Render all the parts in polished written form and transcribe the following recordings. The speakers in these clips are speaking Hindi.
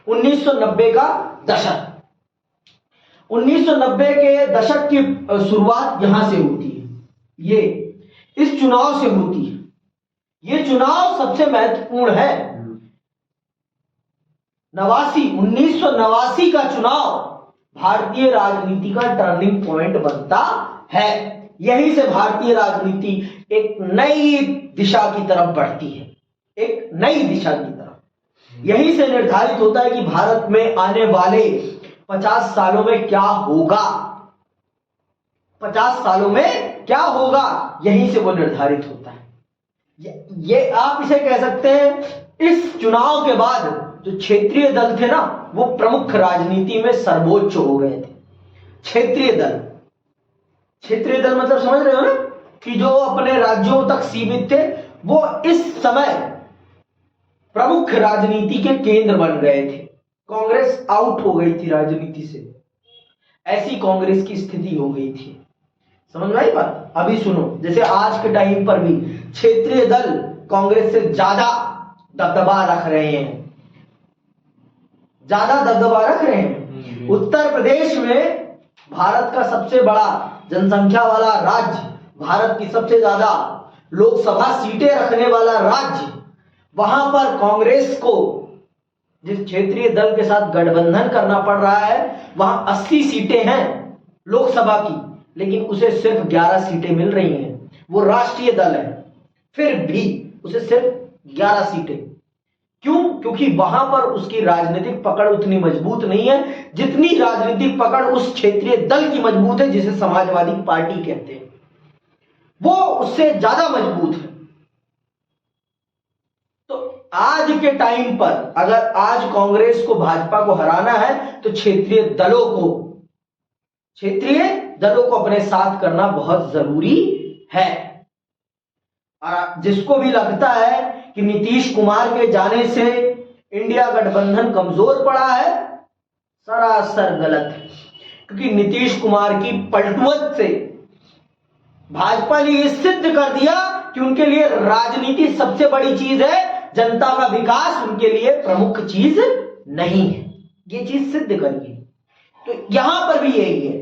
1990 का दशक। 1990 के दशक की शुरुआत यहां से होती है, ये इस चुनाव से होती है। ये चुनाव सबसे महत्वपूर्ण है। 1989 का चुनाव भारतीय राजनीति का टर्निंग पॉइंट बनता है। यहीं से भारतीय राजनीति एक नई दिशा की तरफ बढ़ती है, एक नई दिशा की तरफ। यहीं से निर्धारित होता है कि भारत में आने वाले 50 सालों में क्या होगा। 50 सालों में क्या होगा, यहीं से वो निर्धारित होता है। ये आप इसे कह सकते हैं, इस चुनाव के बाद जो क्षेत्रीय दल थे ना, वो प्रमुख राजनीति में सर्वोच्च हो गए थे। क्षेत्रीय दल, क्षेत्रीय दल मतलब समझ रहे हो ना, कि जो अपने राज्यों तक सीमित थे, वो इस समय प्रमुख राजनीति के केंद्र बन गए थे। कांग्रेस आउट हो गई थी राजनीति से, ऐसी कांग्रेस की स्थिति हो गई थी। समझ में आई बात? अभी सुनो, जैसे आज के टाइम पर भी क्षेत्रीय दल कांग्रेस से ज्यादा दबदबा रख रहे हैं, ज्यादा दबदबा रख रहे हैं। उत्तर प्रदेश में भारत का सबसे बड़ा जनसंख्या वाला राज्य, भारत की सबसे ज्यादा लोकसभा सीटें रखने वाला राज्य, वहां पर कांग्रेस को जिस क्षेत्रीय दल के साथ गठबंधन करना पड़ रहा है, वहां 80 सीटें हैं लोकसभा की, लेकिन उसे सिर्फ 11 सीटें मिल रही हैं। वो राष्ट्रीय दल है, फिर भी उसे सिर्फ 11 सीटें। क्यों? क्योंकि वहां पर उसकी राजनीतिक पकड़ उतनी मजबूत नहीं है जितनी राजनीतिक पकड़ उस क्षेत्रीय दल की मजबूत है जिसे समाजवादी पार्टी कहते हैं। वो उससे ज्यादा मजबूत है। तो आज के टाइम पर अगर आज कांग्रेस को, भाजपा को हराना है, तो क्षेत्रीय दलों को अपने साथ करना बहुत जरूरी है। जिसको भी लगता है कि नीतीश कुमार के जाने से इंडिया गठबंधन कमजोर पड़ा है, सरासर गलत है। क्योंकि नीतीश कुमार की पलटुवत से भाजपा ने यह सिद्ध कर दिया कि उनके लिए राजनीति सबसे बड़ी चीज है, जनता का विकास उनके लिए प्रमुख चीज नहीं है। ये चीज सिद्ध करिए। तो यहां पर भी यही है।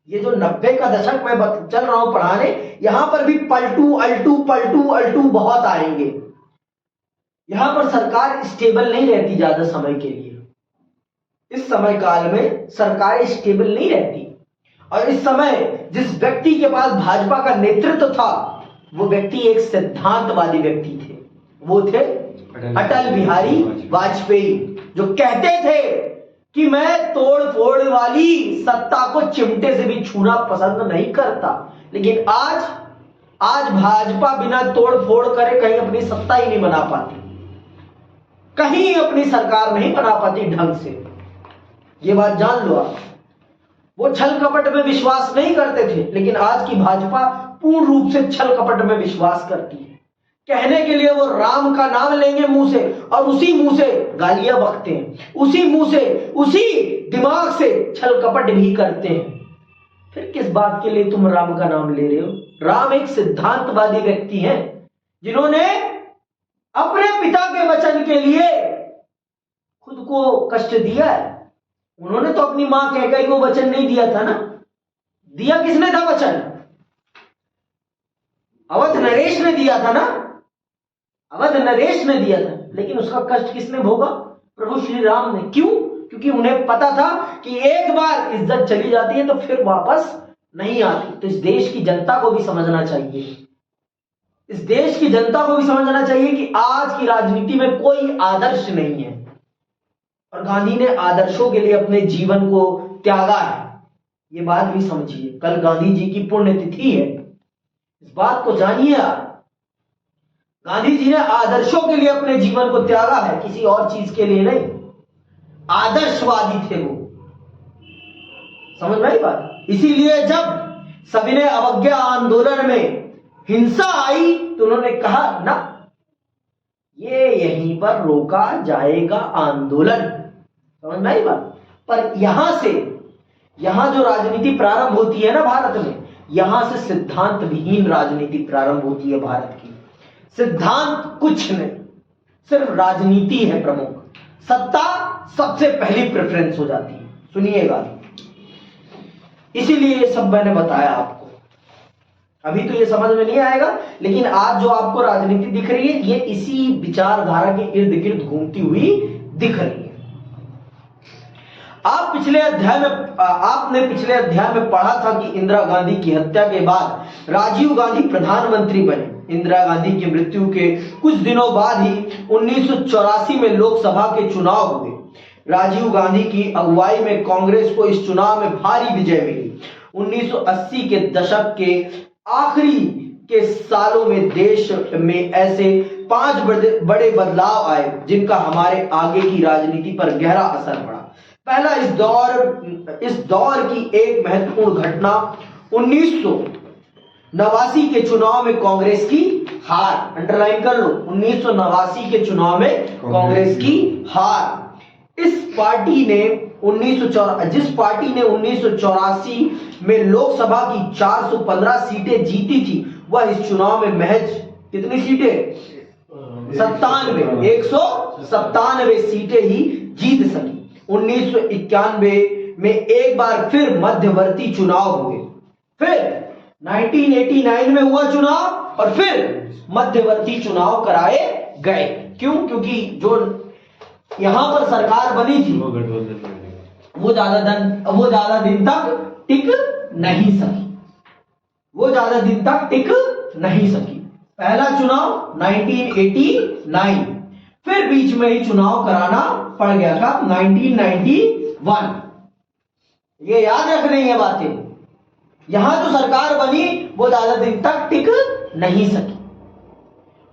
ये जो 90 का दशक मैं चल रहा हूं पढ़ाने, यहां पर भी पलटू अल्टू बहुत आएंगे। यहां पर सरकार स्टेबल नहीं रहती ज्यादा समय के लिए। इस समय काल में सरकार स्टेबल नहीं रहती। और इस समय जिस व्यक्ति के पास भाजपा का नेतृत्व था, वो व्यक्ति एक सिद्धांतवादी व्यक्ति थे। वो थे अटल बिहारी वाजपेयी, जो कहते थे कि मैं तोड़ फोड़ वाली सत्ता को चिमटे से भी छूना पसंद नहीं करता। लेकिन आज भाजपा बिना तोड़ फोड़ करे कहीं अपनी सत्ता ही नहीं बना पाती, कहीं अपनी सरकार नहीं बना पाती ढंग से। ये बात जान लो आप। वो छल कपट में विश्वास नहीं करते थे, लेकिन आज की भाजपा पूर्ण रूप से छल कपट में विश्वास करती है। कहने के लिए वो राम का नाम लेंगे मुंह से, और उसी मुंह से गालियां बकते हैं, उसी मुंह से, उसी दिमाग से छल कपट भी करते हैं। फिर किस बात के लिए तुम राम का नाम ले रहे हो? राम एक सिद्धांतवादी व्यक्ति हैं, जिन्होंने अपने पिता के वचन के लिए खुद को कष्ट दिया है। उन्होंने तो अपनी मां कैकेयी को वचन नहीं दिया था ना। दिया किसने था वचन? अवध नरेश ने दिया था ना। अवध नरेश ने दिया था, लेकिन उसका कष्ट किसने भोगा? प्रभु श्री राम ने। क्यों? क्योंकि उन्हें पता था कि एक बार इज्जत चली जाती है तो फिर वापस नहीं आती। तो इस देश की जनता को भी समझना चाहिए, इस देश की जनता को भी समझना चाहिए कि आज की राजनीति में कोई आदर्श नहीं है, और गांधी ने आदर्शों के लिए अपने जीवन को त्यागा है। ये बात भी समझिए। कल गांधी जी की पुण्यतिथि है, इस बात को जानिए आप। गांधी जी ने आदर्शों के लिए अपने जीवन को त्यागा है, किसी और चीज के लिए नहीं। आदर्शवादी थे वो। समझ में आई बात? इसीलिए जब सविनय अवज्ञा आंदोलन में हिंसा आई तो उन्होंने कहा ना, ये यहीं पर रोका जाएगा आंदोलन। समझ में आई बात? पर यहां जो राजनीति प्रारंभ होती है ना भारत में, यहां से सिद्धांत विहीन राजनीति प्रारंभ होती है भारत की। सिद्धांत कुछ नहीं, सिर्फ राजनीति है प्रमुख। सत्ता सबसे पहली प्रेफरेंस हो जाती है। सुनिएगा, इसीलिए ये सब मैंने बताया आपको। अभी तो ये समझ में नहीं आएगा, लेकिन आज जो आपको राजनीति दिख रही है, ये इसी विचारधारा के इर्द गिर्द घूमती हुई दिख रही है। आपने पिछले अध्याय में पढ़ा था कि इंदिरा गांधी की हत्या के बाद राजीव गांधी प्रधानमंत्री बने। इंदिरा गांधी की मृत्यु के कुछ दिनों बाद ही 1984 में लोकसभा के चुनाव हुए। राजीव गांधी की अगुवाई में कांग्रेस को इस चुनाव में भारी विजय मिली। 1980 के दशक के आखिरी के सालों में देश में ऐसे 5 बड़े बदलाव आए जिनका हमारे आगे की राजनीति पर गहरा असर पड़ा। पहला, इस दौर की एक महत्वपूर्ण घटना 1989 के चुनाव में कांग्रेस की हार। अंडरलाइन कर लो, 1989 के चुनाव में कांग्रेस की हार। जिस पार्टी ने 1984 में लोकसभा की 415 सीटें जीती थी, वह इस चुनाव में महज कितनी सीटें? 197 सीटें ही जीत सकी। 1991 में एक बार फिर मध्यवर्ती चुनाव हुए, फिर 1989 में हुआ चुनाव और फिर मध्यवर्ती चुनाव कराए गए। क्यों? क्योंकि जो यहां पर सरकार बनी थी वो ज्यादा दिन तक टिक नहीं सकी। पहला चुनाव 1989, फिर बीच में ही चुनाव कराना पड़ गया था 1991। ये याद रखने ये बातें। यहां जो सरकार बनी वो ज्यादा दिन तक टिक नहीं सकी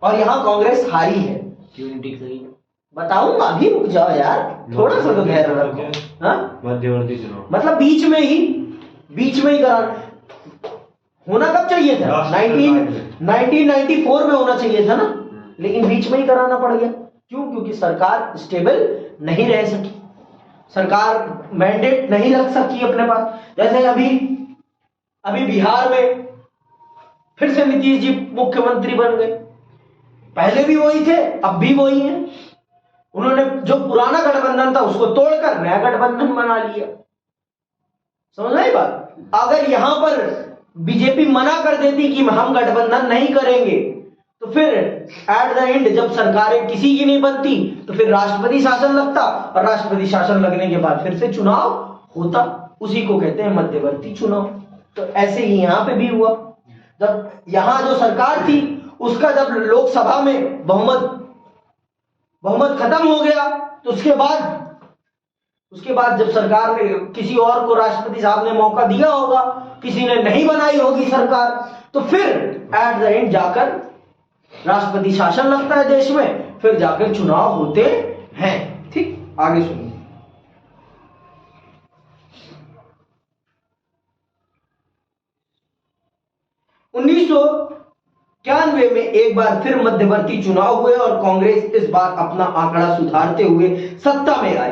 और यहां कांग्रेस हारी है। क्यों नहीं टिक सकी? बताऊंगा, अभी रुक जाओ यार, थोड़ा सा तो धैर्य रखो। हाँ, मध्यवर्ती चुनाव मतलब बीच में ही कराना होना कब चाहिए था? 1994 में होना चाहिए था ना, लेकिन बीच में ही कराना पड़ गया। क्यों? क्योंकि सरकार स्टेबल नहीं रह सकी, सरकार मैंडेट नहीं रख सकी अपने पास। जैसे अभी बिहार में फिर से नीतीश जी मुख्यमंत्री बन गए। पहले भी वही थे, अब भी वही हैं। उन्होंने जो पुराना गठबंधन था उसको तोड़कर नया गठबंधन बना लिया। समझ रहे बात? अगर यहां पर बीजेपी मना कर देती कि हम गठबंधन नहीं करेंगे, तो फिर एट द एंड जब सरकारें किसी की नहीं बनती तो फिर राष्ट्रपति शासन लगता, और राष्ट्रपति शासन लगने के बाद फिर से चुनाव होता। उसी को कहते हैं मध्यवर्ती चुनाव। तो ऐसे ही यहां पे भी हुआ। जब यहां जो सरकार थी उसका जब लोकसभा में बहुमत खत्म हो गया, तो उसके बाद जब सरकार ने किसी और को, राष्ट्रपति साहब ने मौका दिया होगा, किसी ने नहीं बनाई होगी सरकार, तो फिर एट द एंड जाकर राष्ट्रपति शासन लगता है देश में, फिर जाकर चुनाव होते हैं। ठीक, आगे सुनिए। 1991 में एक बार फिर मध्यवर्ती चुनाव हुए और कांग्रेस इस बार अपना आंकड़ा सुधारते हुए सत्ता में आई।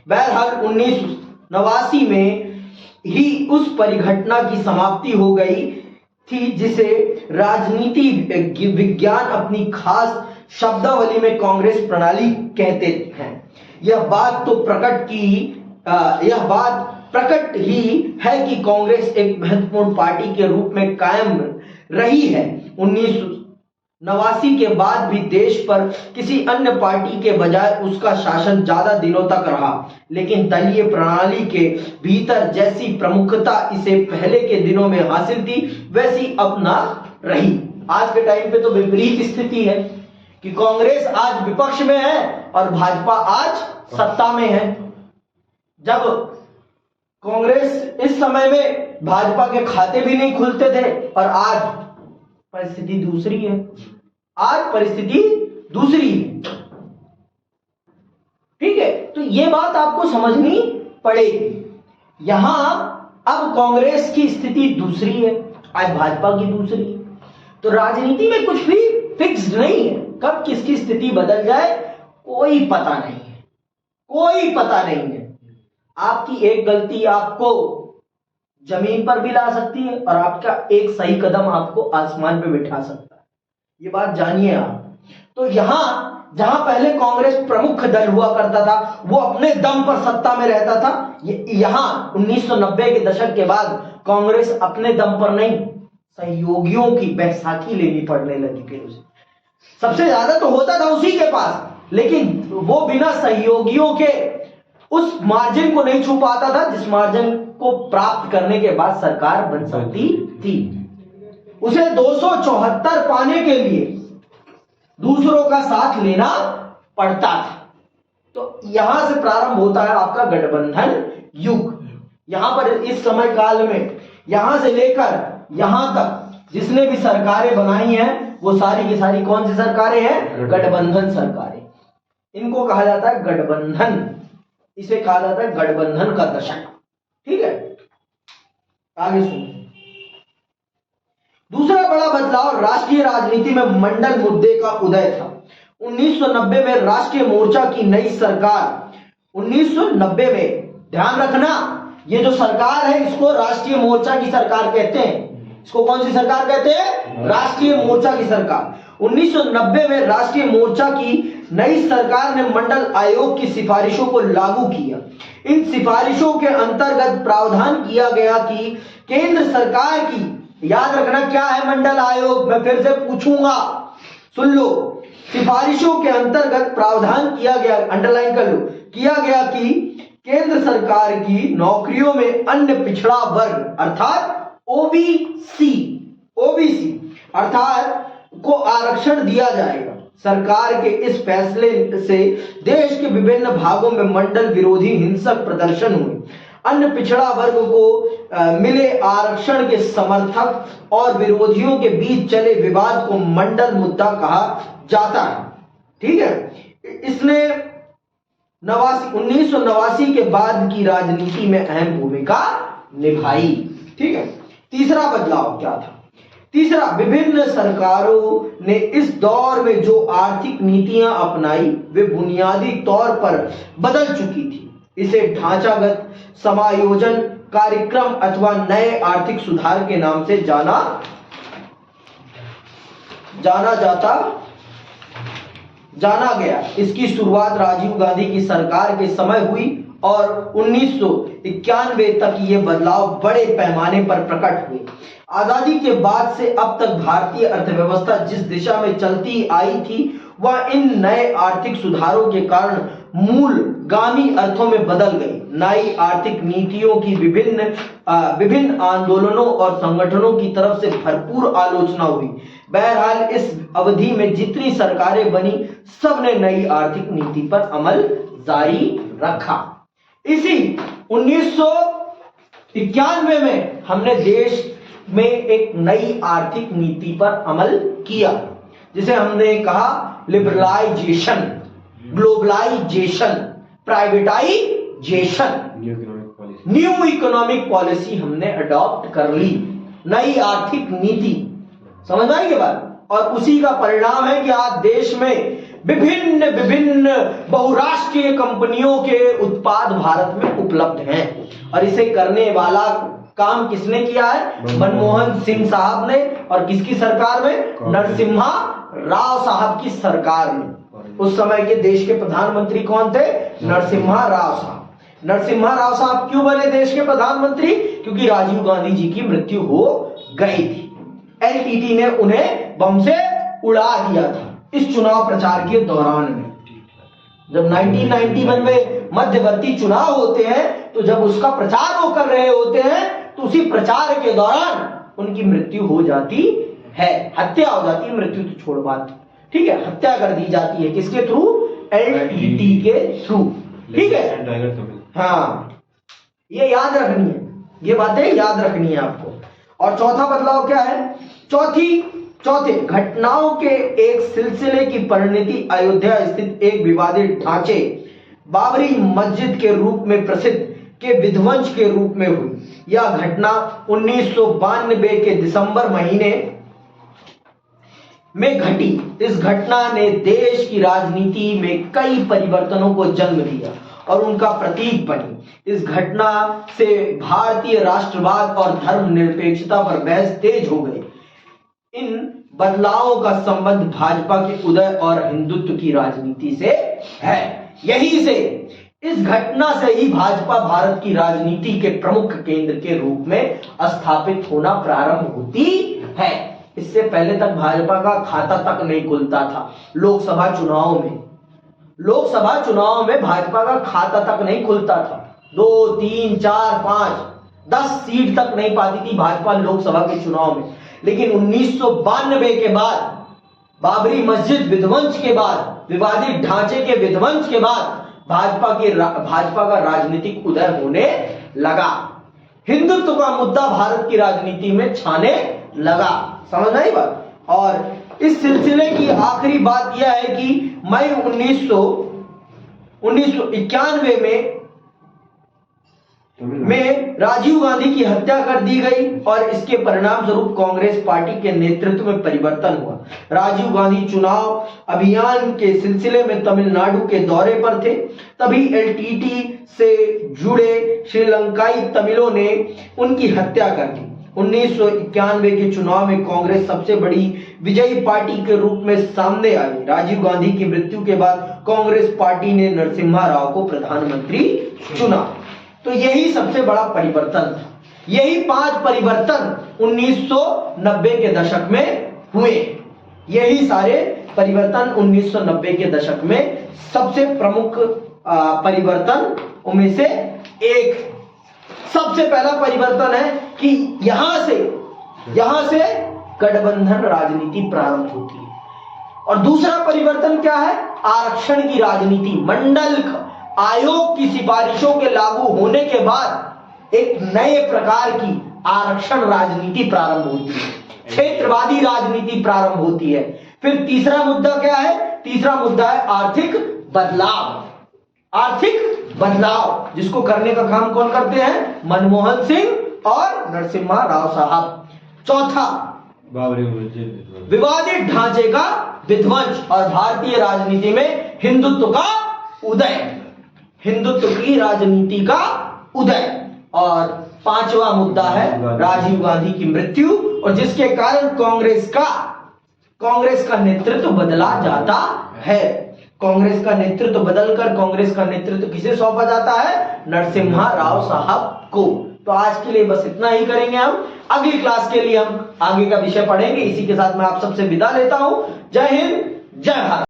बहरहाल 1989 में ही उस परिघटना की समाप्ति हो गई थी जिसे राजनीति विज्ञान अपनी खास शब्दावली में कांग्रेस प्रणाली कहते हैं। यह बात प्रकट ही है कि कांग्रेस एक महत्वपूर्ण पार्टी के रूप में कायम रही है। 1989 के बाद भी देश पर किसी अन्य पार्टी के बजाय उसका शासन ज्यादा दिनों तक रहा, लेकिन दलीय प्रणाली के भीतर जैसी प्रमुखता इसे पहले के दिनों में हासिल थी वैसी अब ना रही। आज के टाइम पे तो विपरीत स्थिति है कि कांग्रेस आज विपक्ष में है और भाजपा आज सत्ता में है। जब कांग्रेस इस समय में भाजपा के खाते भी नहीं खुलते थे और आज परिस्थिति दूसरी है। ठीक है, तो ये बात आपको समझनी पड़ेगी। यहां अब कांग्रेस की स्थिति दूसरी है, आज भाजपा की दूसरी है। तो राजनीति में कुछ भी फिक्स्ड नहीं है, कब किसकी स्थिति बदल जाए कोई पता नहीं है। आपकी एक गलती आपको जमीन पर भी ला सकती है और आपका एक सही कदम आपको आसमान पे बिठा सकता है। ये बात जानिए आप। तो यहां जहां पहले कांग्रेस प्रमुख दल हुआ करता था, वो अपने दम पर सत्ता में रहता था, यहां 1990 के दशक के बाद कांग्रेस अपने दम पर नहीं, सहयोगियों की बैसाखी लेनी पड़ने लगी। फिर उसे सबसे ज्यादा तो होता था उसी के पास, लेकिन वो बिना सहयोगियों के उस मार्जिन को नहीं छू पाता था जिस मार्जिन को प्राप्त करने के बाद सरकार बन सकती थी। उसे 274 पाने के लिए दूसरों का साथ लेना पड़ता था। तो यहां से प्रारंभ होता है आपका गठबंधन युग। यहां पर इस समय काल में यहां से लेकर यहां तक जिसने भी सरकारें बनाई हैं वो सारी की सारी कौन सी सरकारें हैं? गठबंधन सरकारें। इनको कहा जाता है गठबंधन, इसे कहा जाता है गठबंधन का दशक। ठीक है, आगे सुनिए। दूसरा बड़ा बदलाव राष्ट्रीय राजनीति में मंडल मुद्दे का उदय था। 1990 में राष्ट्रीय मोर्चा की नई सरकार, 1990 में ध्यान रखना, ये जो सरकार है इसको राष्ट्रीय मोर्चा की सरकार कहते हैं। इसको कौन सी सरकार कहते हैं? राष्ट्रीय मोर्चा की सरकार। 1990 में राष्ट्रीय मोर्चा की नई सरकार ने मंडल आयोग की सिफारिशों को लागू किया। इन सिफारिशों के अंतर्गत प्रावधान किया गया कि केंद्र सरकार की, याद रखना क्या है मंडल आयोग, मैं फिर से पूछूंगा, सुन लो। सिफारिशों के अंतर्गत प्रावधान किया गया, अंडरलाइन कर लो, किया गया कि केंद्र सरकार की नौकरियों में अन्य पिछड़ा वर्ग अर्थात ओबीसी अर्थात को आरक्षण दिया जाएगा। सरकार के इस फैसले से देश के विभिन्न भागों में मंडल विरोधी हिंसक प्रदर्शन हुए। अन्य पिछड़ा वर्ग को मिले आरक्षण के समर्थक और विरोधियों के बीच चले विवाद को मंडल मुद्दा कहा जाता है। ठीक है, इसने 1989 के बाद की राजनीति में अहम भूमिका निभाई। ठीक है, तीसरा बदलाव क्या था? तीसरा, विभिन्न सरकारों ने इस दौर में जो आर्थिक नीतियां अपनाई वे बुनियादी तौर पर बदल चुकी थी। इसे ढांचागत समायोजन कार्यक्रम अथवा नए आर्थिक सुधार के नाम से जाना गया। इसकी शुरुआत राजीव गांधी की सरकार के समय हुई और 1991 तक ये बदलाव बड़े पैमाने पर प्रकट हुए। आजादी के बाद से अब तक भारतीय अर्थव्यवस्था जिस दिशा में चलती आई थी वह इन नए आर्थिक सुधारों के कारण मूलगामी अर्थों में बदल गई। नई आर्थिक नीतियों की विभिन्न आंदोलनों और संगठनों की तरफ से भरपूर आलोचना हुई। बहरहाल इस अवधि में जितनी सरकारें बनी सब ने नई आर्थिक नीति पर अमल जारी रखा। इसी 1991 में हमने देश में एक नई आर्थिक नीति पर अमल किया जिसे हमने कहा liberalisation, globalisation, privatisation, new economic policy हमने अडॉप्ट कर ली, नई आर्थिक नीति। समझ में आई के बाद? और उसी का परिणाम है कि आज देश में विभिन्न बहुराष्ट्रीय कंपनियों के उत्पाद भारत में उपलब्ध हैं और इसे करने वाला काम किसने किया है? मनमोहन सिंह साहब ने। और किसकी सरकार में? नरसिम्हा राव साहब की सरकार में। उस समय के देश के प्रधानमंत्री कौन थे? नरसिम्हा राव साहब। नरसिम्हा राव साहब क्यों बने देश के प्रधानमंत्री? क्योंकि राजीव गांधी जी की मृत्यु हो गई थी। एलटीटी ने उन्हें बम से उड़ा दिया था इस चुनाव प्रचार के दौरान में। जब 1991 में मध्यवर्ती चुनाव होते हैं तो जब उसका प्रचार वो कर रहे होते हैं तो उसी प्रचार के दौरान उनकी मृत्यु हो जाती है, हत्या हो जाती है, मृत्यु तो छोड़ बात, ठीक है, हत्या कर दी जाती है। किसके थ्रू? एलटीटी के थ्रू। ठीक है, हाँ, ये याद रखनी है, ये बातें याद रखनी है आपको। और चौथा बदलाव क्या है? चौथे घटनाओं के एक सिलसिले की परिणति अयोध्या स्थित एक विवादित ढांचे बाबरी मस्जिद के रूप में प्रसिद्ध के विध्वंस के रूप में हुई। यह घटना 1992 के दिसंबर महीने में घटी। इस घटना ने देश की राजनीति में कई परिवर्तनों को जन्म दिया और उनका प्रतीक बनी। इस घटना से भारतीय राष्ट्रवाद और धर्मनिरपेक्षता पर बहस तेज हो गई। इन बदलावों का संबंध भाजपा के उदय और हिंदुत्व की राजनीति से है। यही से इस घटना से ही भाजपा भारत की राजनीति के प्रमुख केंद्र के रूप में स्थापित होना प्रारंभ होती है। इससे पहले तक भाजपा का खाता तक नहीं खुलता था। लोकसभा चुनाव में भाजपा का खाता तक नहीं खुलता था। 2, 3, 4, 5, 10 सीट तक नहीं पाती थी भाजपा लोकसभा के चुनाव में। लेकिन 1992 के बाद, बाबरी मस्जिद विध्वंस के बाद, विवादित ढांचे के विध्वंस के बाद भाजपा का राजनीतिक उदय होने लगा। हिंदुत्व का मुद्दा भारत की राजनीति में छाने लगा। समझ आई बात? और इस सिलसिले की आखिरी बात यह है कि मई 1991 में राजीव गांधी की हत्या कर दी गई और इसके परिणाम स्वरूप कांग्रेस पार्टी के नेतृत्व में परिवर्तन हुआ। राजीव गांधी चुनाव अभियान के सिलसिले में तमिलनाडु के दौरे पर थे। तभी एलटीटी से जुड़े श्रीलंकाई तमिलों ने उनकी हत्या कर दी। 1991 के चुनाव में कांग्रेस सबसे बड़ी विजयी पार्टी के रूप में सामने आई। राजीव गांधी की मृत्यु के बाद कांग्रेस पार्टी ने नरसिम्हा राव को प्रधानमंत्री चुना। तो यही सबसे बड़ा परिवर्तन था। यही 5 परिवर्तन 1990 के दशक में हुए। यही सारे परिवर्तन 1990 के दशक में सबसे प्रमुख परिवर्तन उनमें से एक। सबसे पहला परिवर्तन है कि यहां से गठबंधन राजनीति प्रारंभ होती है। और दूसरा परिवर्तन क्या है? आरक्षण की राजनीति। मंडल आयोग की सिफारिशों के लागू होने के बाद एक नए प्रकार की आरक्षण राजनीति प्रारंभ होती है, क्षेत्रवादी राजनीति प्रारंभ होती है। फिर तीसरा मुद्दा क्या है? तीसरा मुद्दा है आर्थिक बदलाव, जिसको करने का काम कौन करते हैं? मनमोहन सिंह और नरसिम्हा राव साहब। चौथा, विवादित ढांचे का विध्वंस और भारतीय राजनीति में हिंदुत्व की राजनीति का उदय। और 5वां मुद्दा है राजीव गांधी की मृत्यु, और जिसके कारण कांग्रेस का नेतृत्व बदला जाता है। कांग्रेस का नेतृत्व बदलकर कांग्रेस का नेतृत्व किसे सौंपा जाता है? नरसिम्हा राव साहब को। तो आज के लिए बस इतना ही करेंगे। हम अगली क्लास के लिए हम आगे का विषय पढ़ेंगे। इसी के साथ मैं आप सबसे विदा लेता हूं। जय हिंद, जय भारत।